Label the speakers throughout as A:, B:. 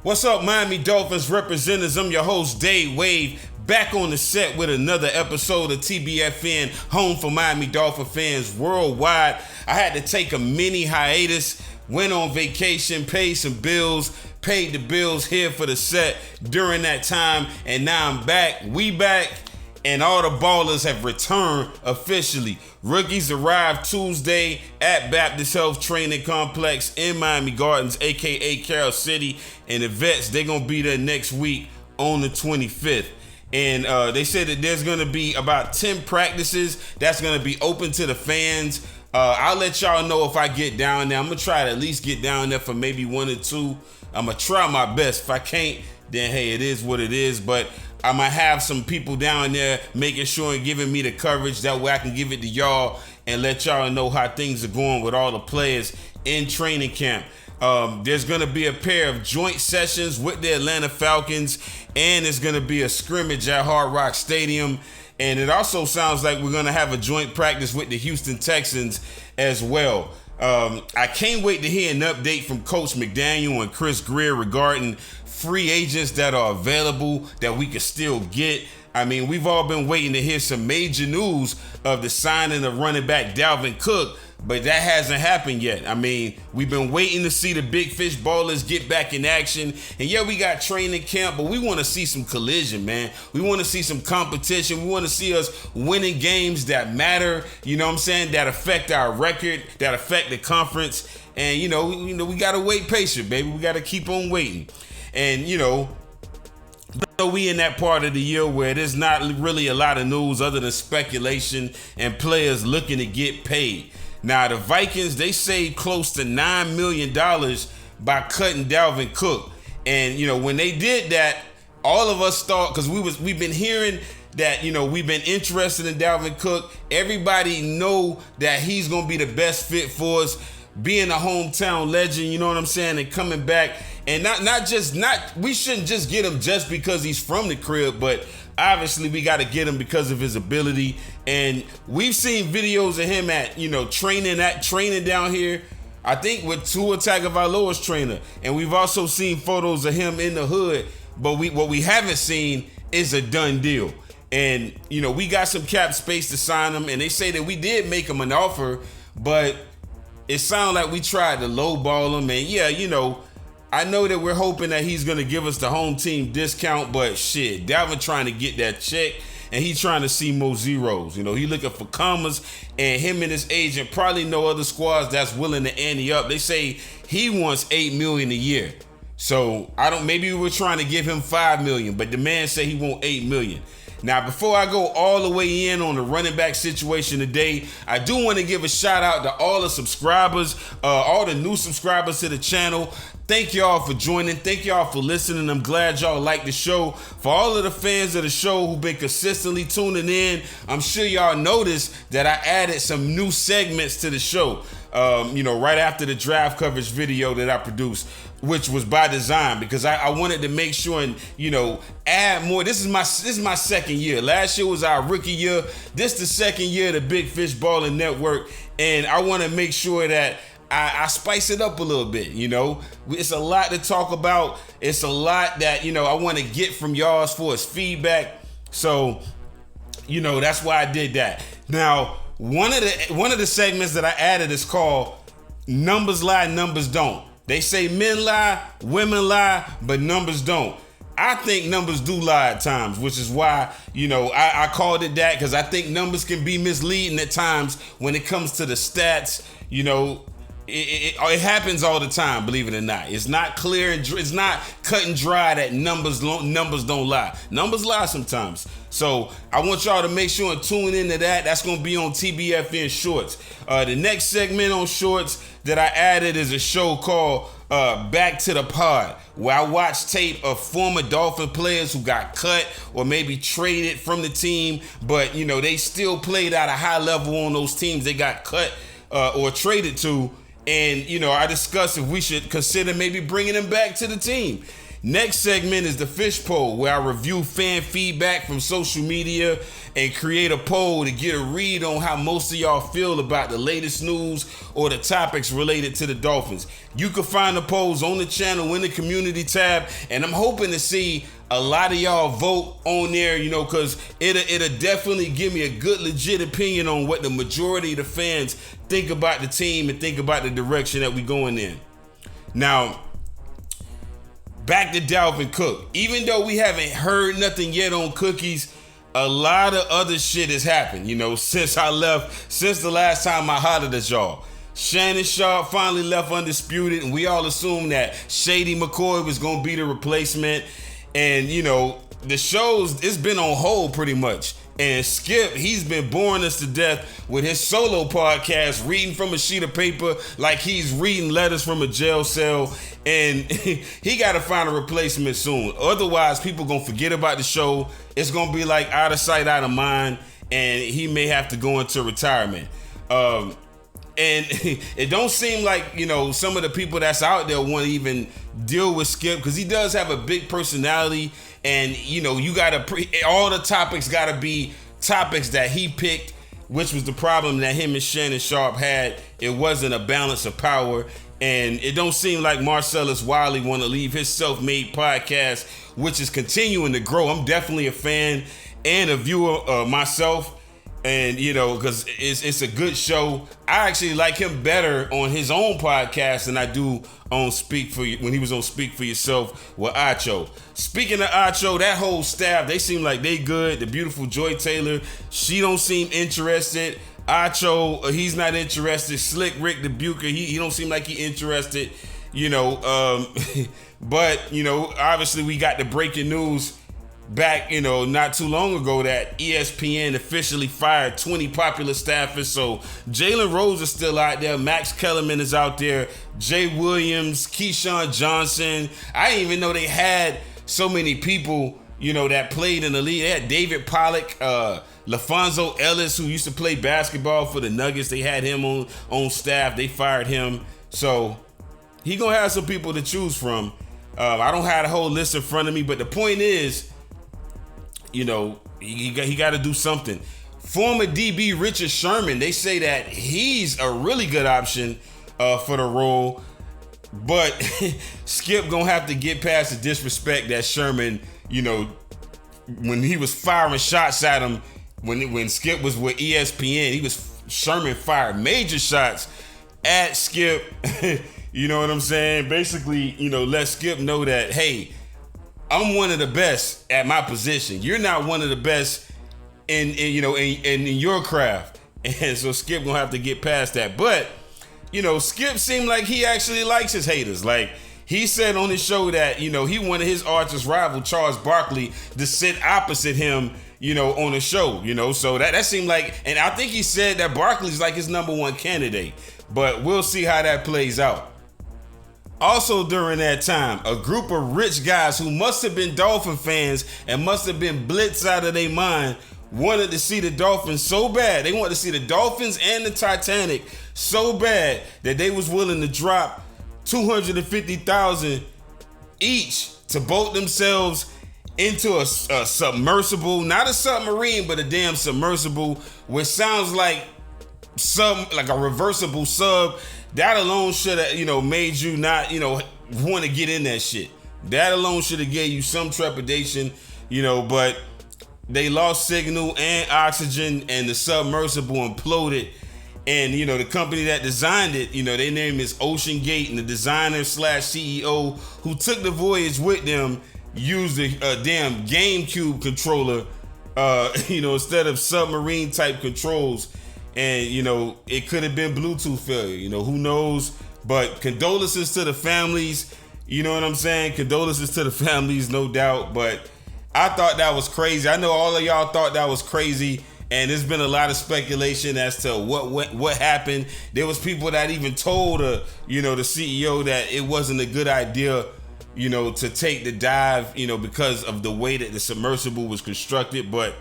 A: What's up, Miami Dolphins representatives? I'm your host, Dave Wave, back on the set with another episode of TBFN, home for Miami Dolphin fans worldwide. I had to take a mini hiatus, went on vacation, paid some bills, paid the bills here for the set during that time, and now I'm back. We back, and all the ballers have returned officially. Rookies arrived Tuesday at Baptist Health Training Complex in Miami Gardens, aka Carroll City, and the vets, they're going to be there next week on the 25th. And they said that there's going to be about 10 practices that's going to be open to the fans. I'll let y'all know if I get down there. I'm going to try to at least get down there for maybe one or two. I'm going to try my best. If I can't, then hey, it is what it is. But I might have some people down there making sure and giving me the coverage. That way I can give it to y'all and let y'all know how things are going with all the players in training camp. There's going to be a pair of joint sessions with the Atlanta Falcons, and there's going to be a scrimmage at Hard Rock Stadium. And it also sounds like we're going to have a joint practice with the Houston Texans as well. I can't wait to hear an update from Coach McDaniel and Chris Greer regarding free agents that are available that we can still get. I mean, we've all been waiting to hear some major news of the signing of running back Dalvin Cook, but that hasn't happened yet. I mean, we've been waiting to see the big fish ballers get back in action. And yeah, we got training camp, but we want to see some collision, man. We want to see some competition. We want to see us winning games that matter, you know what I'm saying, that affect our record, that affect the conference. And, you know, we got to wait patient, baby. We got to keep on waiting. And, you know, we in that part of the year where there's not really a lot of news other than speculation and players looking to get paid. Now, the Vikings, they saved close to $9 million by cutting Dalvin Cook. And, you know, when they did that, all of us thought, because we've been hearing that, you know, we've been interested in Dalvin Cook. Everybody know that he's going to be the best fit for us, being a hometown legend, you know what I'm saying, and coming back. And we shouldn't just get him just because he's from the crib, but obviously we got to get him because of his ability. And we've seen videos of him at, you know, training down here, I think with Tua Tagovailoa's trainer. And we've also seen photos of him in the hood, but what we haven't seen is a done deal. And, you know, we got some cap space to sign him, and they say that we did make him an offer, but it sounded like we tried to lowball him. And yeah, you know, I know that we're hoping that he's going to give us the home team discount, but shit, Dalvin trying to get that check, and he trying to see more zeros. You know, he looking for commas, and him and his agent probably know other squads that's willing to ante up. They say he wants $8 million a year. So maybe we're trying to give him $5 million, but the man said he want $8 million. Now, before I go all the way in on the running back situation today, I do want to give a shout out to all the subscribers, all the new subscribers to the channel. Thank y'all for joining. Thank y'all for listening. I'm glad y'all like the show. For all of the fans of the show who've been consistently tuning in, I'm sure y'all noticed that I added some new segments to the show. You know, right after the draft coverage video that I produced, which was by design, because I wanted to make sure and, you know, add more. This is my second year. Last year was our rookie year. This the second year of the Big Fish Balling Network, and I want to make sure that I spice it up a little bit. You know, it's a lot to talk about. It's a lot that, you know, I want to get from y'all as far as feedback. So, you know, that's why I did that. Now, one of the segments that I added is called Numbers Lie, Numbers Don't. They say men lie, women lie, but numbers don't. I think numbers do lie at times, which is why, you know, I called it that, because I think numbers can be misleading at times when it comes to the stats. You know, it happens all the time, believe it or not. It's not clear and it's not cut and dry that numbers don't lie. Numbers lie sometimes. So I want y'all to make sure and tune into that. That's going to be on TBFN Shorts. The next segment on Shorts that I added is a show called Back to the Pod, where I watch tape of former Dolphin players who got cut or maybe traded from the team, but, you know, they still played at a high level on those teams they got cut or traded to. And, you know, I discussed if we should consider maybe bringing them back to the team. Next segment is the fish poll, where I review fan feedback from social media and create a poll to get a read on how most of y'all feel about the latest news or the topics related to the Dolphins. You can find the polls on the channel in the community tab, and I'm hoping to see a lot of y'all vote on there, because it'll definitely give me a good, legit opinion on what the majority of the fans think about the team and think about the direction that we going in. Now, back to Dalvin Cook. Even though we haven't heard nothing yet on cookies, a lot of other shit has happened, since the last time I hollered at y'all. Shannon Sharp finally left undisputed, and we all assumed that Shady McCoy was going to be the replacement. And, the show's, it's been on hold pretty much. And Skip, he's been boring us to death with his solo podcast, reading from a sheet of paper like he's reading letters from a jail cell. And he got to find a replacement soon. Otherwise, people going to forget about the show. It's going to be like out of sight, out of mind. And he may have to go into retirement. And it don't seem like, some of the people that's out there want to even deal with Skip, because he does have a big personality. And, you got to, all the topics got to be topics that he picked, which was the problem that him and Shannon Sharp had. It wasn't a balance of power. And it don't seem like Marcellus Wiley want to leave his self-made podcast, which is continuing to grow. I'm definitely a fan and a viewer myself. And, because it's a good show. I actually like him better on his own podcast than I do on Speak For You, when he was on Speak For Yourself with Acho. Speaking of Acho, that whole staff, they seem like they good. The beautiful Joy Taylor, she don't seem interested. Acho, he's not interested. Slick Rick the Bucher, he don't seem like he interested. But, obviously we got the breaking news back, not too long ago that ESPN officially fired 20 popular staffers. So Jalen Rose is still out there. Max Kellerman is out there. Jay Williams, Keyshawn Johnson. I didn't even know they had so many people, that played in the league. They had David Pollock, LaFonso Ellis, who used to play basketball for the Nuggets. They had him on staff. They fired him. So he gonna have some people to choose from. I don't have the whole list in front of me, but the point is, he got to do something. Former DB Richard Sherman, they say that he's a really good option for the role, but Skip gonna have to get past the disrespect that Sherman, when he was firing shots at him, when Skip was with ESPN, Sherman fired major shots at Skip. You know what I'm saying? Basically, let Skip know that, hey, I'm one of the best at my position. You're not one of the best in your craft. And so Skip gonna have to get past that. But, Skip seemed like he actually likes his haters. Like, he said on his show that, he wanted his archest rival, Charles Barkley, to sit opposite him, on the show, So that seemed like, and I think he said that Barkley's like his number one candidate. But we'll see how that plays out. Also during that time, a group of rich guys who must have been Dolphin fans and must have been blitzed out of their mind wanted to see the Dolphins so bad. They wanted to see the Dolphins and the Titanic so bad that they was willing to drop $250,000 each to boat themselves into a submersible, not a submarine, but a damn submersible, which sounds like a reversible sub. That alone should have, made you not, want to get in that shit. That alone should have gave you some trepidation, but they lost signal and oxygen and the submersible imploded. And, the company that designed it, their name is Ocean Gate, and the designer / CEO who took the voyage with them used a damn GameCube controller, instead of submarine type controls. And, it could have been Bluetooth failure, who knows? But condolences to the families, you know what I'm saying? Condolences to the families, no doubt. But I thought that was crazy. I know all of y'all thought that was crazy. And there's been a lot of speculation as to what happened. There was people that even told, the CEO that it wasn't a good idea, to take the dive, because of the way that the submersible was constructed. But,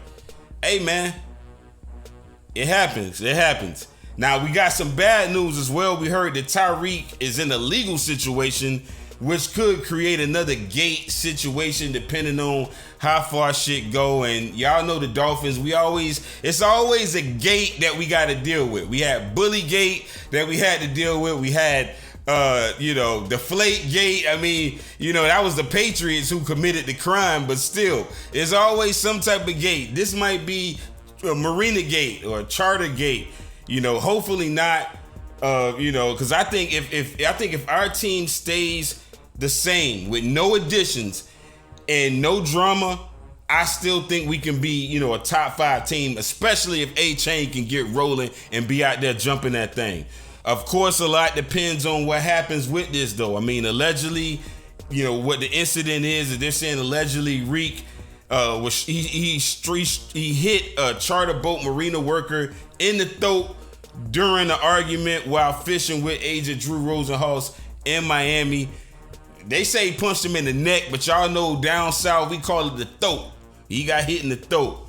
A: hey, man. It happens. Now, we got some bad news as well. We heard that Tyreek is in a legal situation which could create another gate situation depending on how far shit go. And y'all know the Dolphins, it's always a gate that we got to deal with. We had Bully Gate that we had to deal with. We had Deflate Gate. I mean, that was the Patriots who committed the crime, but still, there's always some type of gate. This might be a Marina Gate or a Charter Gate. Hopefully not. Because I think if our team stays the same with no additions and no drama, I still think we can be, a top 5 team, especially if A-Chain can get rolling and be out there jumping that thing. Of course, a lot depends on what happens with this, though. I mean, allegedly, what the incident is they're saying allegedly Reek he hit a charter boat marina worker in the throat during the argument while fishing with agent Drew Rosenhaus in Miami. They say he punched him in the neck, but y'all know down south we call it the throat. He got hit in the throat,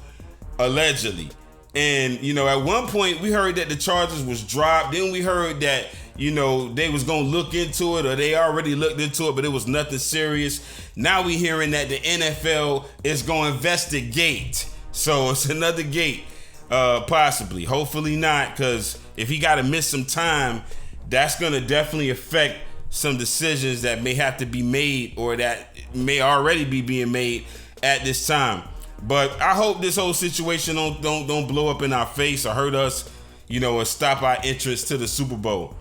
A: allegedly. And, at one point we heard that the charges was dropped. Then we heard that, they was going to look into it, or they already looked into it, but it was nothing serious. Now we hearing that the NFL is going to investigate. So it's another gate, possibly. Hopefully not, because if he got to miss some time, that's going to definitely affect some decisions that may have to be made or that may already be being made at this time. But I hope this whole situation don't blow up in our face or hurt us, or stop our entrance to the Super Bowl.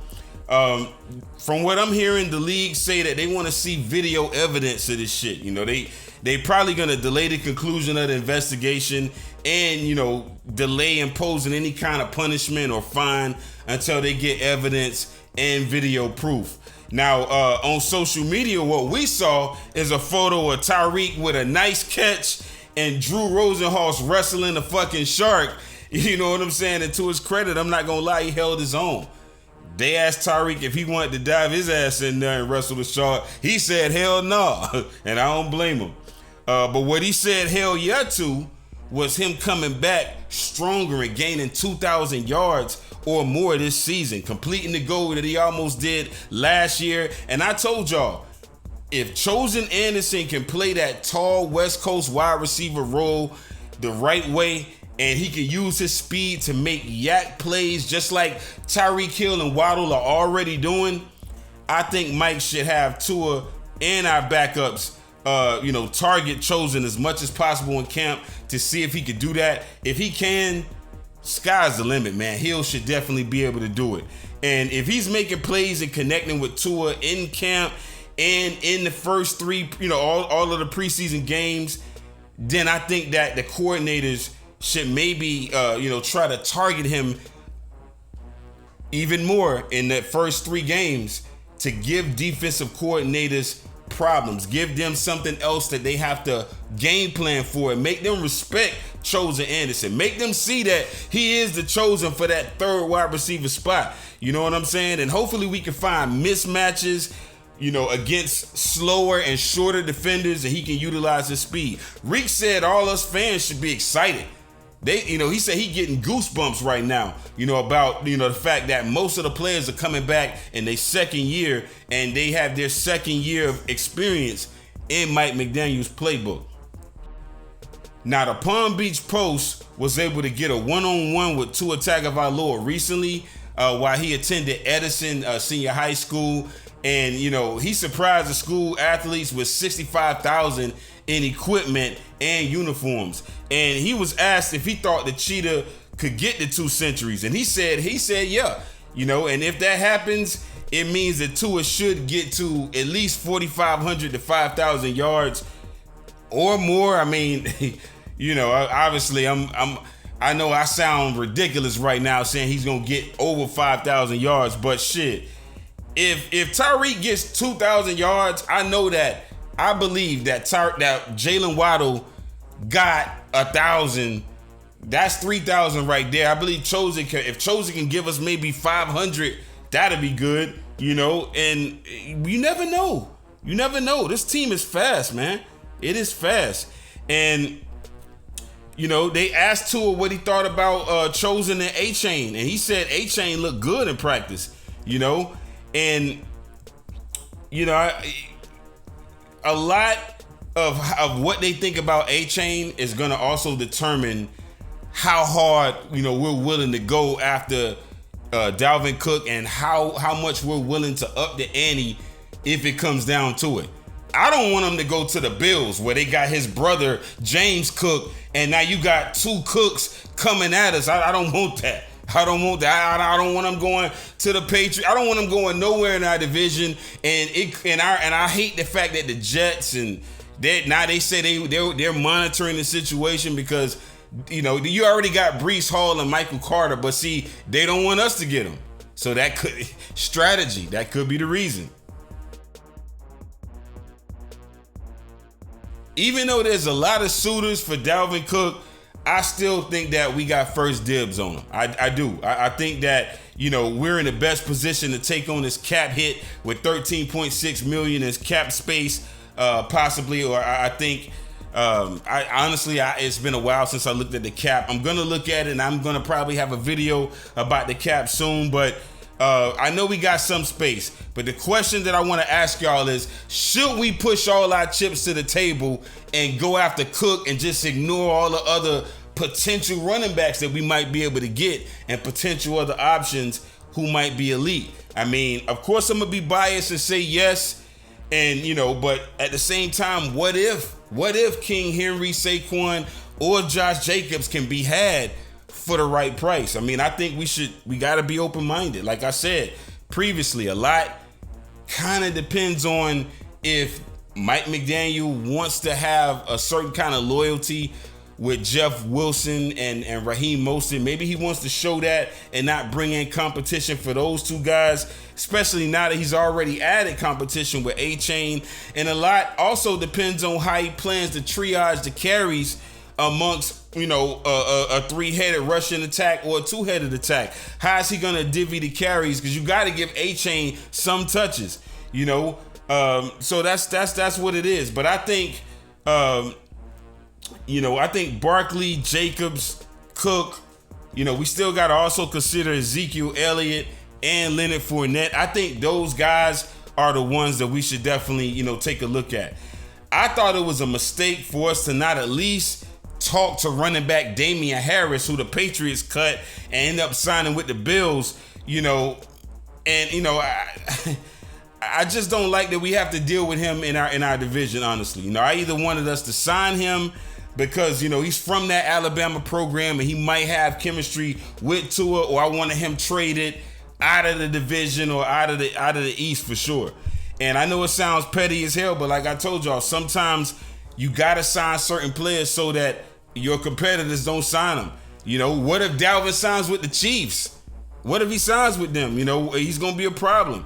A: From what I'm hearing, the league say that they want to see video evidence of this shit. They probably gonna delay the conclusion of the investigation and delay imposing any kind of punishment or fine until they get evidence and video proof. Now, on social media, what we saw is a photo of Tyreek with a nice catch and Drew Rosenhaus wrestling a fucking shark. You know what I'm saying? And to his credit, I'm not gonna lie, he held his own. They asked Tyreek if he wanted to dive his ass in there and wrestle the shark. He said, hell no. And I don't blame him. But what he said hell yeah to was him coming back stronger and gaining 2,000 yards or more this season, completing the goal that he almost did last year. And I told y'all, if Chosen Anderson can play that tall West Coast wide receiver role the right way, and he can use his speed to make yak plays just like Tyreek Hill and Waddle are already doing, I think Mike should have Tua and our backups target Chosen as much as possible in camp to see if he could do that. If he can, sky's the limit, man. Hill should definitely be able to do it. And if he's making plays and connecting with Tua in camp and in the first 3, all of the preseason games, then I think that the coordinators should maybe, try to target him even more in the first 3 games to give defensive coordinators problems, give them something else that they have to game plan for, and make them respect Chosen Anderson. Make them see that he is the chosen for that 3rd wide receiver spot. You know what I'm saying? And hopefully we can find mismatches, against slower and shorter defenders, and he can utilize his speed. Reek said all us fans should be excited. He said he getting goosebumps right now, about, the fact that most of the players are coming back in their second year and they have their second year of experience in Mike McDaniel's playbook. Now, the Palm Beach Post was able to get a one-on-one with Tua Tagovailoa recently while he attended Edison Senior High School. And, he surprised the school athletes with $65,000 in equipment and uniforms. And he was asked if he thought the Cheetah could get to 2 centuries. And he said, yeah. And if that happens, it means that Tua should get to at least 4,500 to 5,000 yards or more. I mean, obviously I know I sound ridiculous right now saying he's going to get over 5,000 yards, but shit. If Tyreek gets 2,000 yards, I believe that Jalen Waddle got 1,000. That's 3,000 right there. I believe if Chosen can give us maybe 500, that'd be good, and you never know. This team is fast, man. It is fast. And, they asked Tua what he thought about Chosen and A-Chain, and he said A-Chain looked good in practice, And, a lot of what they think about A-Chain is going to also determine how hard, we're willing to go after Dalvin Cook, and how much we're willing to up the ante if it comes down to it. I don't want him to go to the Bills where they got his brother James Cook, and now you got two Cooks coming at us. I don't want that. I don't want that. I don't want him going to the Patriots. I don't want him going nowhere in our division. And I hate the fact that the Jets and they say they're monitoring the situation because you already got Breece Hall and Michael Carter, but see, they don't want us to get him. So that could strategy. That could be the reason. Even though there's a lot of suitors for Dalvin Cook, I still think that we got first dibs on him. I do. I think that, we're in the best position to take on this cap hit with $13.6 million as cap space, possibly. Or I think, it's been a while since I looked at the cap. I'm going to look at it, and I'm going to probably have a video about the cap soon, but I know we got some space, but the question that I want to ask y'all is, should we push all our chips to the table and go after Cook and just ignore all the other potential running backs that we might be able to get and potential other options who might be elite? I mean, of course, I'm going to be biased and say yes, and, but at the same time, what if King Henry, Saquon, or Josh Jacobs can be had for the right price? I mean, I think we got to be open-minded. Like I said previously, a lot kind of depends on if Mike McDaniel wants to have a certain kind of loyalty with Jeff Wilson and Raheem Mostert. Maybe he wants to show that and not bring in competition for those two guys, especially now that he's already added competition with A-Chain. And a lot also depends on how he plans to triage the carries amongst a three-headed rushing attack or a two-headed attack. How is he gonna divvy the carries? Because you got to give A-Chain some touches, so that's what it is. But I think I think Barkley, Jacobs, Cook, we still got to also consider Ezekiel Elliott and Leonard Fournette. I think those guys are the ones that we should definitely take a look at. I thought it was a mistake for us to not at least talk to running back Damian Harris, who the Patriots cut and end up signing with the Bills, I just don't like that we have to deal with him in our division, honestly. I either wanted us to sign him because, he's from that Alabama program and he might have chemistry with Tua, or I wanted him traded out of the division or out of the East for sure. And I know it sounds petty as hell, but like I told y'all, sometimes you got to sign certain players so that your competitors don't sign them. What if Dalvin signs with the Chiefs? What if he signs with them? He's going to be a problem.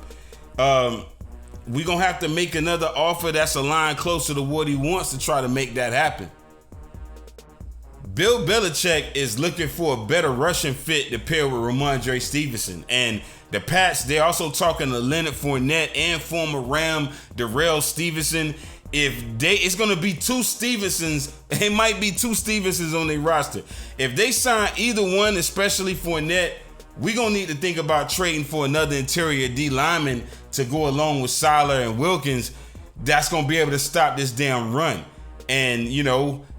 A: We're going to have to make another offer that's aligned closer to what he wants to try to make that happen. Bill Belichick is looking for a better rushing fit to pair with Ramondre Stevenson. And the Pats, they're also talking to Leonard Fournette and former Ram Darrell Stevenson. It's going to be two Stevensons, it might be two Stevensons on their roster. If they sign either one, especially Fournette, we're going to need to think about trading for another interior D lineman to go along with Siler and Wilkins. That's going to be able to stop this damn run. And,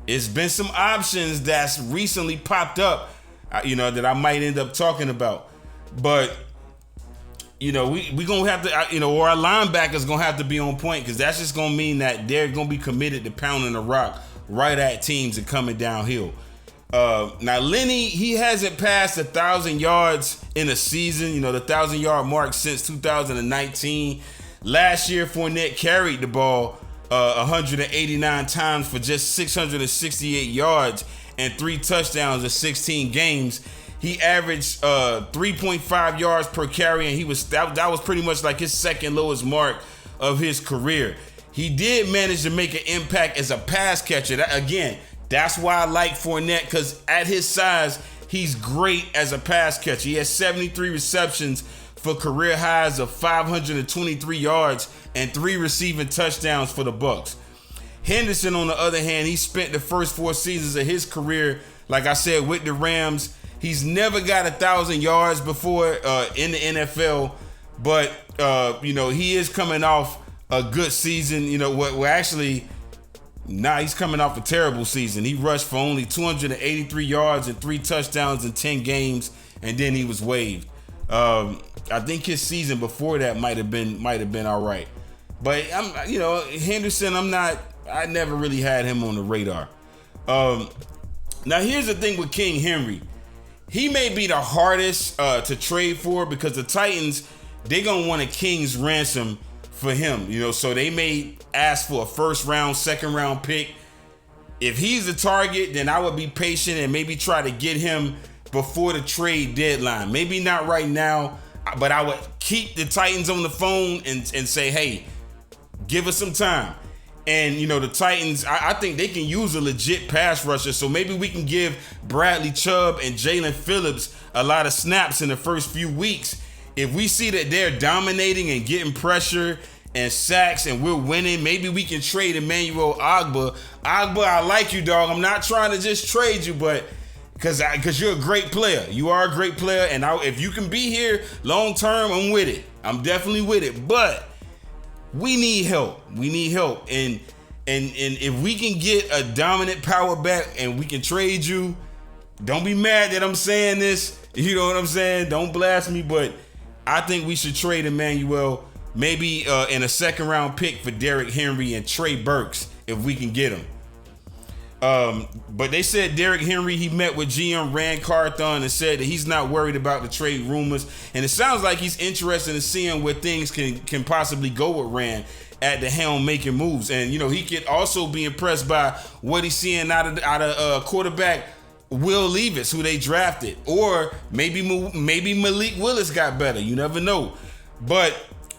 A: it's been some options that's recently popped up, that I might end up talking about. But, we going to have to, or our linebackers going to have to be on point, because that's just going to mean that they're going to be committed to pounding the rock right at teams and coming downhill. Now, Lenny, he hasn't passed 1,000 yards in a season, the 1,000-yard mark since 2019. Last year, Fournette carried the ball 189 times for just 668 yards and 3 touchdowns in 16 games. He averaged 3.5 yards per carry, and that was pretty much like his second lowest mark of his career. He did manage to make an impact as a pass catcher. That's why I like Fournette, because at his size, he's great as a pass catcher. He has 73 receptions for career highs of 523 yards and 3 receiving touchdowns for the Bucs. Henderson, on the other hand, he spent the first 4 seasons of his career, like I said, with the Rams. He's never got 1,000 yards before in the NFL, but he is coming off a good season. You know what? Well, actually, he's coming off a terrible season. He rushed for only 283 yards and 3 touchdowns in 10 games, and then he was waived. I think his season before that might have been all right. But Henderson, I never really had him on the radar. Now here's the thing with King Henry. He may be the hardest to trade for because the Titans, they're gonna want a king's ransom for him, so they may ask for a first round, second round pick. If he's the target, then I would be patient and maybe try to get him before the trade deadline. Maybe not right now, but I would keep the Titans on the phone and say, hey, give us some time. And, the Titans, I think they can use a legit pass rusher. So maybe we can give Bradley Chubb and Jalen Phillips a lot of snaps in the first few weeks. If we see that they're dominating and getting pressure and sacks and we're winning, maybe we can trade Emmanuel Ogbah. Ogbah, I like you, dog. I'm not trying to just trade you, but because you're a great player. You are a great player. And if you can be here long term, I'm with it. I'm definitely with it. But we need help. And if we can get a dominant power back and we can trade you, don't be mad that I'm saying this. You know what I'm saying? Don't blast me, but I think we should trade Emmanuel, maybe in a second round pick for Derrick Henry and Trey Burks if we can get him. But they said Derrick Henry, he met with GM Rand Carthon and said that he's not worried about the trade rumors. And it sounds like he's interested in seeing where things can possibly go with Rand at the helm making moves. And, he could also be impressed by what he's seeing out of quarterback Will Levis, who they drafted. Or maybe Malik Willis got better. You never know. But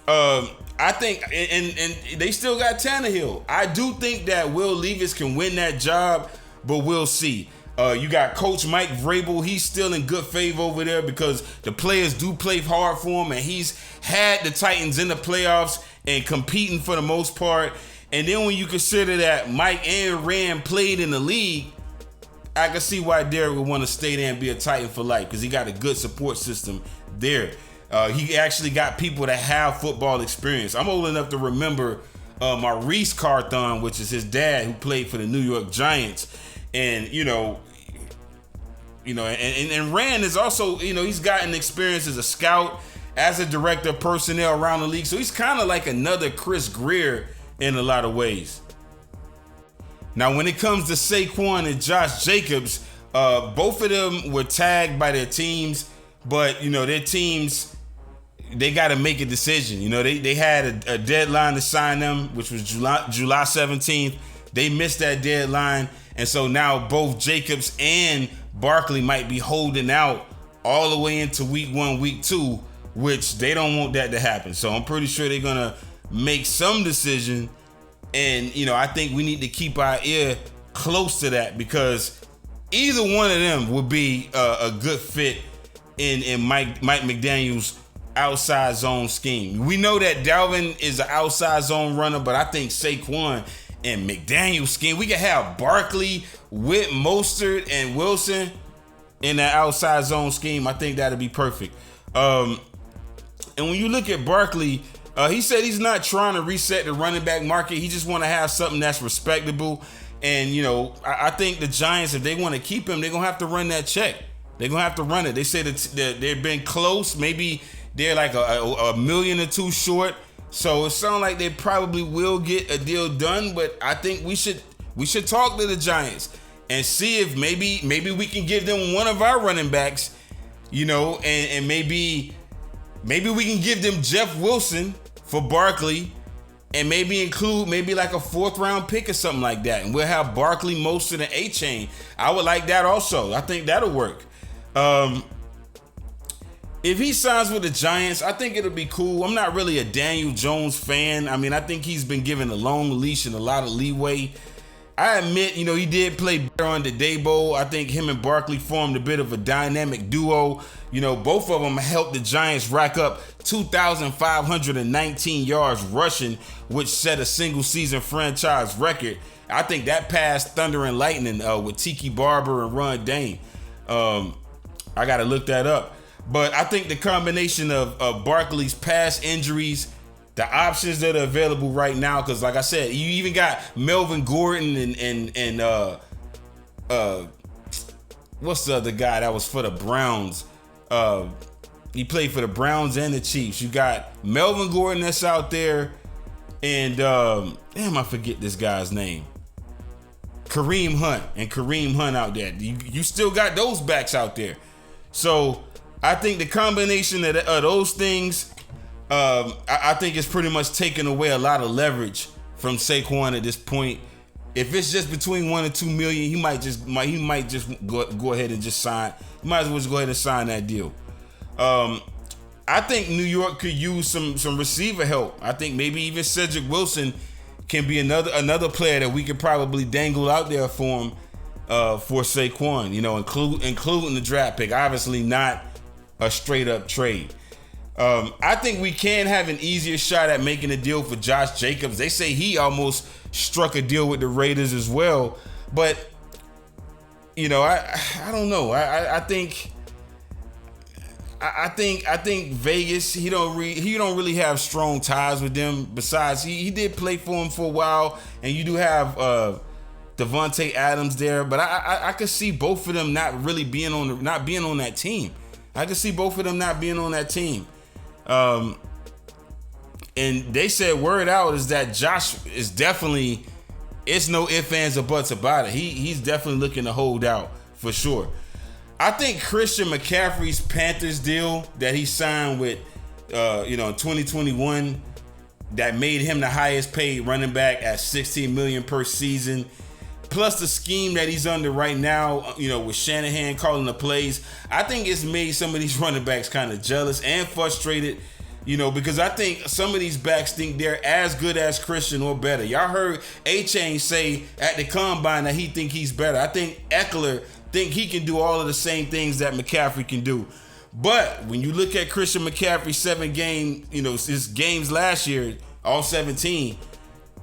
A: I think, and they still got Tannehill. I do think that Will Levis can win that job, but we'll see. You got Coach Mike Vrabel. He's still in good favor over there because the players do play hard for him, and he's had the Titans in the playoffs and competing for the most part. And then when you consider that Mike and Rand played in the league, I can see why Derrick would want to stay there and be a Titan for life because he got a good support system there. He actually got people that have football experience. I'm old enough to remember Maurice Carthon, which is his dad, who played for the New York Giants. And, and Rand is also, he's gotten experience as a scout, as a director of personnel around the league. So he's kind of like another Chris Greer in a lot of ways. Now, when it comes to Saquon and Josh Jacobs, both of them were tagged by their teams, but, their teams, they got to make a decision. They had a deadline to sign them, which was July 17th. They missed that deadline. And so now both Jacobs and Barkley might be holding out all the way into week 1, week 2, which they don't want that to happen. So I'm pretty sure they're going to make some decision. And, I think we need to keep our ear close to that because either one of them would be a good fit in Mike McDaniel's outside zone scheme. We know that Dalvin is an outside zone runner, but I think Saquon and McDaniel's scheme, we can have Barkley with Mostert and Wilson in that outside zone scheme. I think that'd be perfect. And when you look at Barkley, he said he's not trying to reset the running back market. He just want to have something that's respectable. And, I think the Giants, if they want to keep him, they're going to have to run that check. They're going to have to run it. They said that they've been close. Maybe they're like a million or two short. So it sounds like they probably will get a deal done. But I think we should talk to the Giants and see if maybe we can give them one of our running backs, and maybe we can give them Jeff Wilson for Barkley and maybe include like a 4th round pick or something like that. And we'll have Barkley, Mostert, and A-Chain. I would like that also. I think that'll work. If he signs with the Giants, I think it'll be cool. I'm not really a Daniel Jones fan. I mean, I think he's been given a long leash and a lot of leeway. I admit, he did play better on the Dabo. I think him and Barkley formed a bit of a dynamic duo. Both of them helped the Giants rack up 2,519 yards rushing, which set a single season franchise record. I think that passed Thunder and Lightning with Tiki Barber and Ron Dane. I got to look that up. But I think the combination of Barkley's past injuries, the options that are available right now, because like I said, you even got Melvin Gordon and what's the other guy that was for the Browns? He played for the Browns and the Chiefs. You got Melvin Gordon that's out there, and damn, I forget this guy's name. Kareem Hunt out there. You still got those backs out there. So I think the combination of those things, I think it's pretty much taking away a lot of leverage from Saquon at this point. If it's just between $1 and $2 million, he might just go ahead and just sign. He might as well just go ahead and sign that deal. I think New York could use some receiver help. I think maybe even Cedric Wilson can be another player that we could probably dangle out there for him, for Saquon. You know, including the draft pick. Obviously not a straight up trade. I think we can have an easier shot at making a deal for Josh Jacobs. They say he almost struck a deal with the Raiders as well, but you know, I don't know. I think Vegas, he don't really have strong ties with them. Besides, he did play for him for a while, and you do have Devontae Adams there, but I could see both of them not being on that team. I could see both of them not being on that team. And they said word out is that Josh is definitely, it's no ifs, ands, or buts about it. He's definitely looking to hold out for sure. I think Christian McCaffrey's Panthers deal that he signed with, in 2021, that made him the highest paid running back at $16 million per season, plus the scheme that he's under right now, with Shanahan calling the plays, I think it's made some of these running backs kind of jealous and frustrated, because I think some of these backs think they're as good as Christian or better. Y'all heard A-Chain say at the Combine that he think he's better. I think Eckler think he can do all of the same things that McCaffrey can do. But when you look at Christian McCaffrey's his games last year, all 17,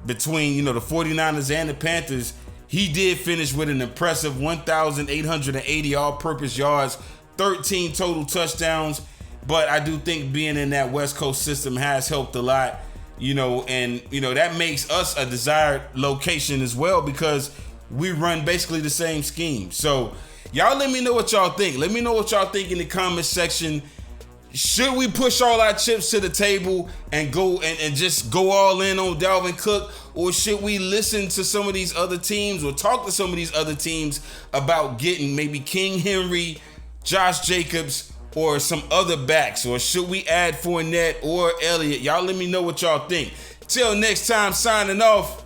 A: between, the 49ers and the Panthers, he did finish with an impressive 1,880 all-purpose yards, 13 total touchdowns. But I do think being in that West Coast system has helped a lot, and that makes us a desired location as well, because we run basically the same scheme. So y'all let me know what y'all think. Let me know what y'all think in the comment section. Should we push all our chips to the table and go and just go all in on Dalvin Cook? Or should we listen to some of these other teams or talk to some of these other teams about getting maybe King Henry, Josh Jacobs, or some other backs? Or should we add Fournette or Elliott? Y'all let me know what y'all think. Till next time, signing off.